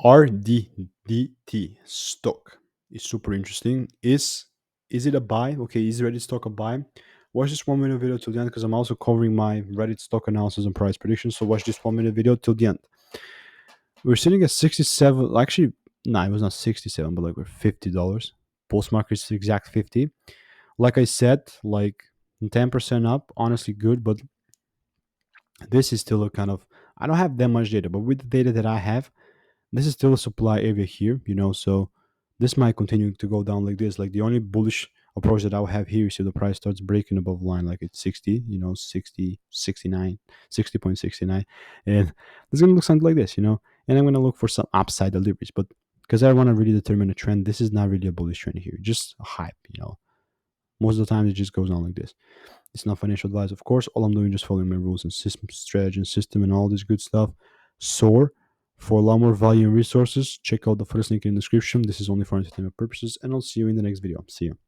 RDDT stock is super interesting. Is it a buy? Okay, is Reddit stock a buy? Watch this 1 minute video till the end because I'm also covering my Reddit stock analysis and price predictions. So watch this 1 minute video till the end. We're sitting at 67. Actually, no, it was not 67, but like we're $50. Post market is exact 50. Like I said, like 10% up, honestly good, but this is still a kind of, I don't have that much data, but with the data that I have, this is still a supply area here, so this might continue to go down like this. Like the only bullish approach that I will have here is if the price starts breaking above line, like it's 60, 60, 69, 60.69. And it's going to look something like this, and I'm going to look for some upside deliveries. But because I want to really determine a trend, this is not really a bullish trend here, just a hype. Most of the time it just goes on like this. It's not financial advice, of course. All I'm doing is just following my rules and system, strategy and system and all this good stuff. Soar. For a lot more value and resources, check out the first link in the description. This is only for entertainment purposes, and I'll see you in the next video. See you.